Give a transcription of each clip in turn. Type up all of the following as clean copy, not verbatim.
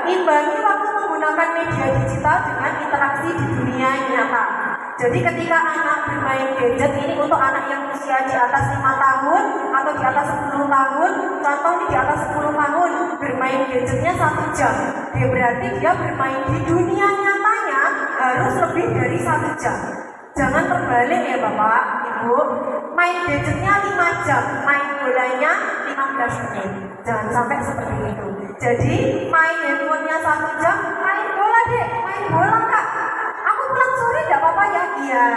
Imbangi waktu menggunakan media digital dengan interaksi di dunia nyata. Jadi ketika anak bermain gadget ini untuk anak yang usia di atas 5 tahun atau di atas 10 tahun, contoh di atas 10 tahun bermain gadgetnya 1 jam, berarti dia bermain di dunia nyatanya harus lebih dari 1 jam. Jangan terbalik ya Bapak, Ibu, main gadgetnya 5 jam, main bolanya 15 menit. Jangan sampai seperti itu. Jadi main handphonenya 1 jam, main bola deh, main bola Kak. Aku pulang sore gak apa-apa ya? Iya.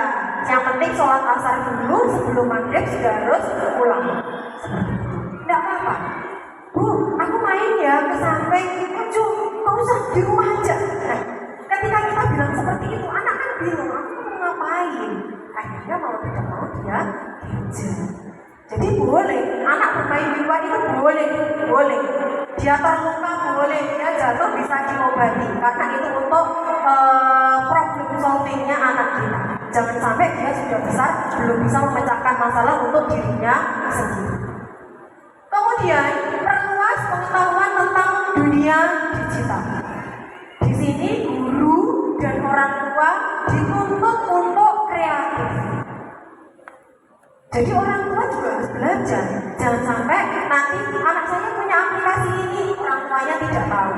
Yang penting sholat asar dulu, sebelum maghrib sudah harus pulang. Gak apa-apa. Bu, aku main ya ke samping. Cu, gak usah di rumah aja. Nah, ketika kita bilang seperti itu, anak kan bingung, aku mau ngapain? Akhirnya mau tidak mau dia gadget. Jadi boleh, anak bermain di luar itu boleh. Dia terluka boleh, dia jatuh bisa diobati karena itu untuk problem solvingnya anak kita. Jangan sampai dia sudah besar belum bisa memecahkan masalah untuk dirinya sendiri. Kemudian perluas pengetahuan tentang dunia digital. Di sini guru dan orang tua dituntut untuk kreatif. Jadi orang tua juga harus belajar. Jangan sampai nanti anak saya punya aplikasi ini, orang tuanya tidak tahu.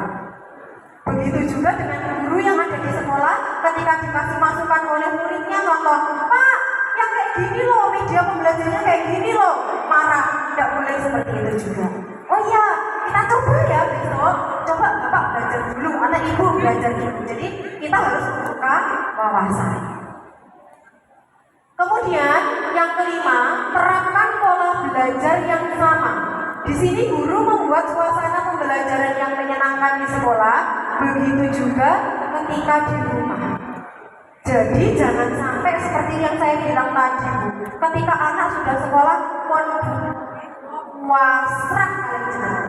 Begitu juga dengan guru yang ada di sekolah, ketika dikasih masukan oleh muridnya, contoh, Pak, yang kayak gini loh, media pembelajarannya kayak gini loh, marah. Tidak boleh seperti itu juga. Oh iya, kita coba ya besok. Coba Bapak belajar dulu, atau Ibu belajar dulu. Jadi kita harus membuka wawasan. Kemudian yang kelima, terapkan pola belajar yang sama. Di sini guru membuat suasana pembelajaran yang menyenangkan di sekolah, begitu juga ketika di rumah. Jadi jangan sampai seperti yang saya bilang tadi, Bu. Ketika anak sudah sekolah, pasrah kalian.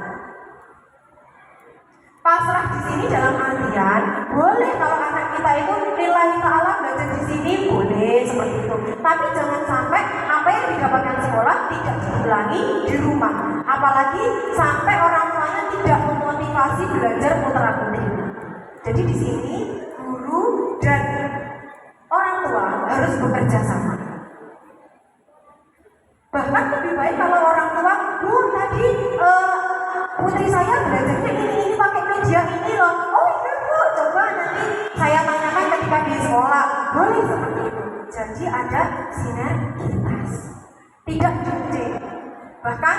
Pasrah di sini dalam artian boleh kalau anak kita itu lillahi ta'ala belajar di sini boleh seperti itu. Tapi jangan sampai apa yang didapatkan sekolah tidak diulangi di rumah. Apalagi sampai orang tuanya tidak memotivasi belajar putra-putri. Jadi di sini guru dan orang tua harus bekerja sama. Bahkan lebih baik kalau orang tua, Bu, tadi putri saya belajarnya ini pakai media ini loh. Oh iya Bu, coba nanti saya tanyakan ketika di sekolah. Boleh seperti itu. Jadi ada sinergitas. Tidak dikte. Bahkan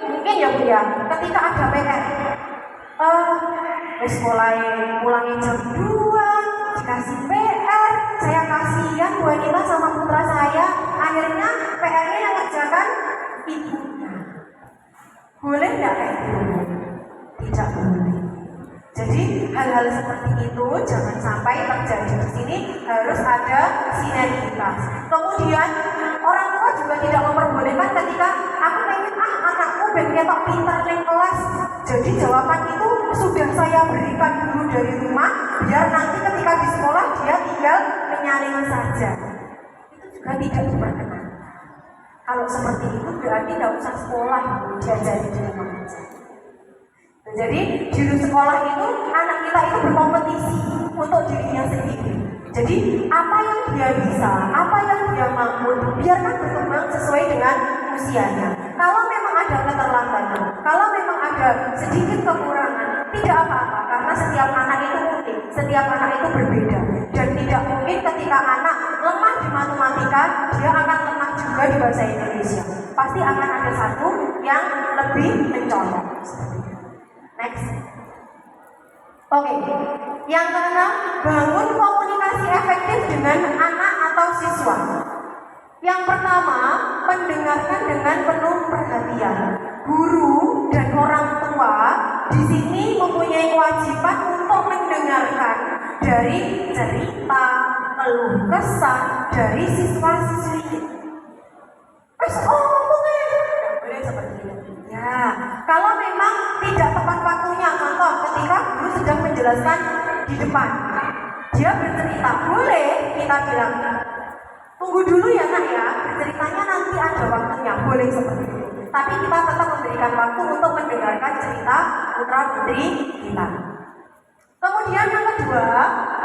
mungkin ya Bu ya, ketika ada PR, mulai mulai jam 2, dikasih PR, saya kasihan Bu Anita sama putra saya, akhirnya PR-nya yang ngerjakan ibunya. Boleh nggak kayak gitu? Tidak boleh. Jadi hal-hal seperti itu jangan sampai terjadi. Di sini harus ada sinergitas. Kemudian orang tua juga tidak memperbolehkan ketika aku pengen anakku ben ketok pintar ning kelas. Jadi jawaban itu sudah saya berikan dulu dari rumah, biar nanti ketika di sekolah dia tinggal menyaring saja. Itu juga tidak diperkenankan. Kalau seperti itu berarti tidak usah sekolah, diajari di rumah saja. Jadi di sekolah itu anak kita itu berkompetisi untuk dirinya sendiri. Jadi apa yang dia bisa, apa yang dia mampu, biarkan berkembang sesuai dengan usianya. Kalau memang ada keterlambatan, kalau memang ada sedikit kekurangan, tidak apa-apa, karena setiap anak itu unik, setiap anak itu berbeda. Dan tidak mungkin ketika anak lemah di matematika, dia akan lemah juga di bahasa Indonesia. Pasti akan ada satu yang lebih mencolok. Next. Oke. Yang keenam, bangun komunikasi efektif dengan anak atau siswa. Yang pertama, mendengarkan dengan penuh perhatian. Guru dan orang tua di sini mempunyai kewajiban untuk mendengarkan dari cerita, keluh kesah dari siswa-siswi. Boleh seperti itu. Ya, kalau memang tidak tepat waktunya, contoh ketika guru sedang menjelaskan di depan, dia bercerita, boleh kita bilang, tunggu dulu ya nak ya, berceritanya nanti ada waktunya, boleh seperti itu. tapi kita tetap memberikan waktu untuk mendengarkan cerita putra putri kita. Kemudian yang kedua,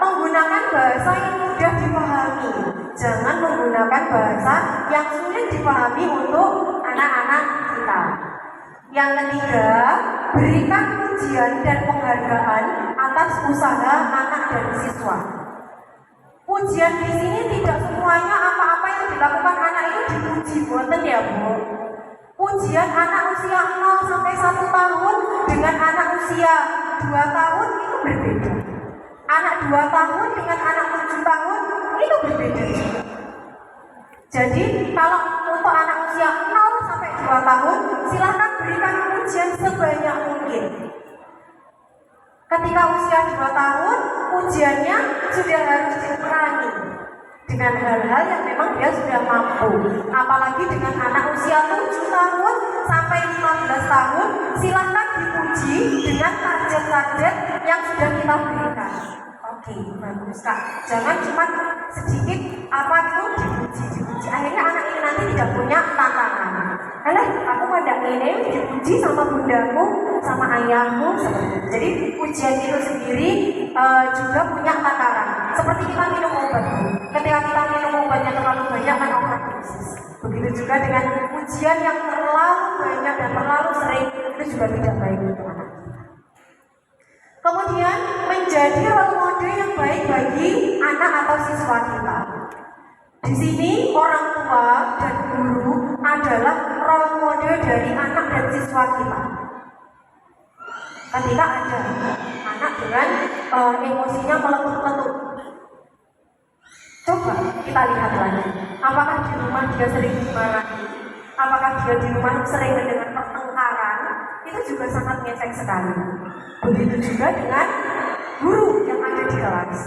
menggunakan bahasa yang mudah dipahami. Jangan menggunakan bahasa yang sulit dipahami untuk anak-anak kita. Yang ketiga, berikan pujian dan penghargaan atas usaha anak dan siswa. Pujian di sini tidak semuanya apa-apa yang dilakukan anak itu dipuji, boten ya Bu. Pujian anak usia 0 sampai 1 tahun dengan anak usia 2 tahun itu berbeda. Anak 2 tahun dengan anak 7 tahun itu berbeda juga. Jadi kalau untuk anak usia 0 sampai 2 tahun, silahkan berikan pujian sebanyak mungkin. Ketika usia 2 tahun, pujiannya sudah harus dikurangi dengan hal-hal yang memang dia sudah mampu. Apalagi dengan anak usia 7 tahun sampai 15 tahun, silahkan dipuji dengan target-target yang sudah kita berikan. Oke, bagus Kak. Jangan cuma sedikit apa itu dipuji. Akhirnya anak ini nanti tidak punya tantangan. Alah, aku pada ini dipuji sama bundaku, sama ayahku, seperti itu. Jadi pujian itu sendiri juga punya takaran. Seperti kita minum obat. Ketika kita minum obatnya terlalu banyak kan overdosis. Begitu juga dengan pujian yang terlalu banyak dan terlalu sering, itu juga tidak baik untuk anak. Kemudian menjadi role model yang baik bagi anak atau siswa kita. Di sini orang tua dan guru adalah role model dari anak dan siswa kita. Ketika ada anak dengan emosinya meletup-letup, coba kita lihat lagi. Apakah di rumah dia sering dimarahi? Apakah dia di rumah sering mendengar pertengkaran? Itu juga sangat ngefek sekali. Begitu juga dengan guru yang ada di kelas.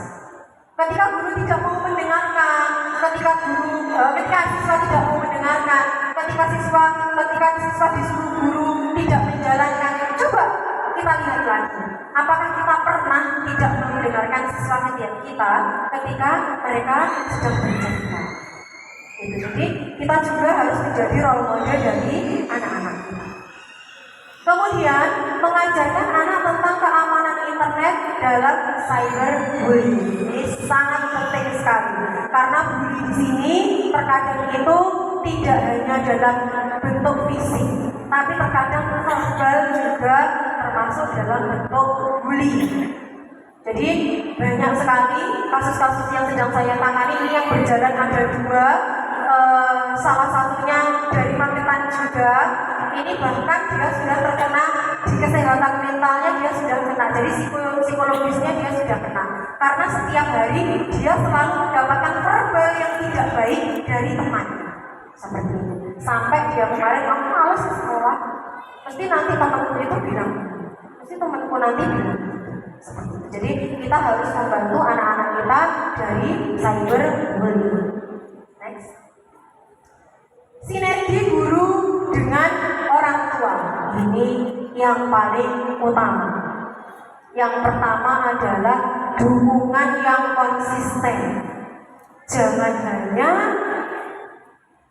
Ketika guru tidak mau mendengarkan, ketika siswa tidak mau mendengarkan, ketika siswa disuruh guru tidak menjalankan, coba kita lihat lagi. Apakah kita pernah tidak mendengarkan siswa kita ketika mereka sedang bercerita? Jadi kita juga harus menjadi role model dari anak-anak kita. Kemudian mengajarkan anak tentang keamanan internet dalam cyberbullying. Ini sangat penting sekali karena bully di sini terkadang itu tidak hanya dalam bentuk fisik, tapi terkadang verbal juga termasuk dalam bentuk bullying. Jadi banyak sekali kasus-kasus yang sedang saya tangani ini yang berjalan ada 2, salah satunya dari Magetan juga. Ini bahkan dia sudah terkena di kesehatan mentalnya, dia sudah kena. Jadi psikologisnya dia sudah kena. Karena setiap hari dia selalu mendapatkan verbal yang tidak baik dari temannya. Seperti itu. Sampai dia kemarin, aku males ke sekolah. Mesti nanti temanku itu bilang, mesti temanku nanti bilang. Seperti itu. Jadi kita harus membantu anak-anak kita dari cyberbullying. Next. Sinergi guru dengan orang tua ini yang paling utama. Yang pertama adalah dukungan yang konsisten. Jangan hanya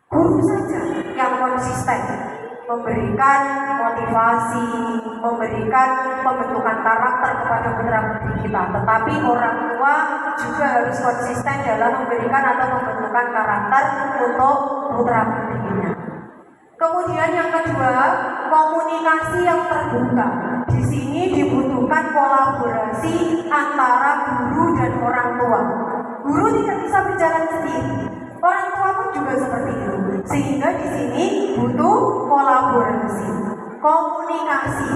guru saja yang konsisten memberikan motivasi, memberikan pembentukan karakter kepada putra-putri kita, tetapi orang tua juga harus konsisten dalam memberikan atau pembentukan karakter untuk putra-putrinya. Kemudian yang kedua, komunikasi yang terbuka. Di sini dibutuhkan kolaborasi antara guru dan orang tua. Guru tidak bisa berjalan sendiri, orang tua pun juga seperti itu. Sehingga di sini butuh kolaborasi, komunikasi.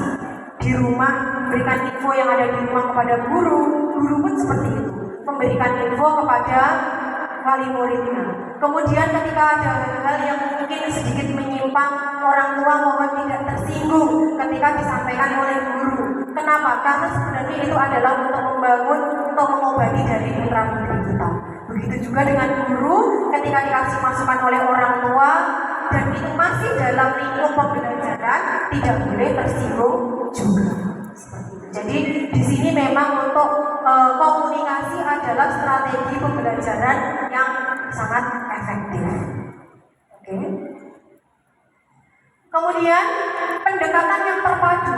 Di rumah memberikan info yang ada di rumah kepada guru, guru pun seperti itu, memberikan info kepada wali muridnya. Kemudian ketika ada hal yang mungkin sedikit menyimpang, orang tua mohon tidak tersinggung ketika disampaikan oleh guru. Kenapa? Karena sebenarnya itu adalah untuk membangun, untuk mengobati dari putra-putri kita. Begitu juga dengan guru, ketika dikasih masukan oleh orang tua dan itu masih dalam lingkup pembelajaran, tidak boleh tersinggung juga. Seperti itu. Jadi di sini memang untuk komunikasi adalah strategi pembelajaran yang sangat efektif. Oke. Kemudian pendekatan yang terpadu.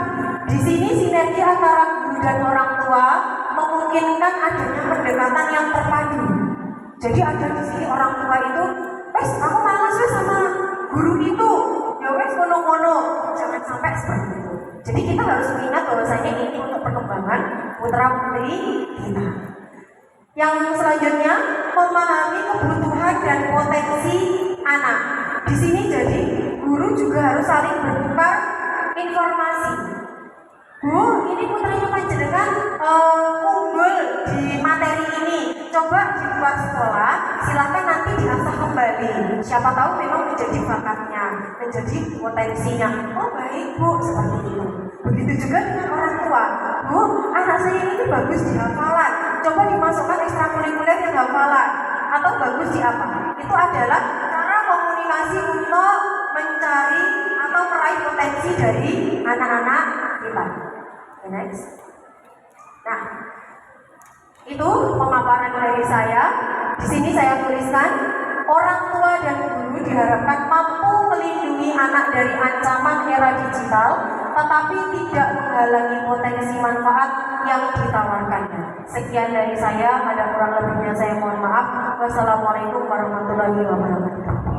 Di sini sinergi antara guru dan orang tua memungkinkan adanya pendekatan yang terpadu. Jadi ada di sini orang tua itu, wes aku malas wes sama guru itu, ya wes kono-kono. Jangan sampai seperti itu. Jadi kita harus mengingat bahwasanya ini untuk perkembangan putra putri kita. Yang selanjutnya, memahami kebutuhan dan potensi anak. Di sini jadi guru juga harus saling bertukar informasi. Bu, ini putranya panjenengan unggul di materi ini. Coba di luar sekolah, silakan nanti diasah kembali. Siapa tahu memang menjadi bakatnya, menjadi potensinya. Oh baik bu, seperti itu. Begitu juga dengan orang tua. Bu, anak saya ini bagus di hafalan. Coba dimasukkan ekstrakurikuler yang hafalan. Atau bagus di apa? Itu adalah cara komunikasi untuk mencari atau meraih potensi dari anak-anak kita. Okay, next. Nah, itu pemaparan dari saya. Di sini saya tuliskan, orang tua dan guru diharapkan mampu melindungi anak dari ancaman era digital, tetapi tidak menghalangi potensi manfaat yang ditawarkannya. Sekian dari saya, ada kurang lebihnya saya mohon maaf. Wassalamualaikum warahmatullahi wabarakatuh.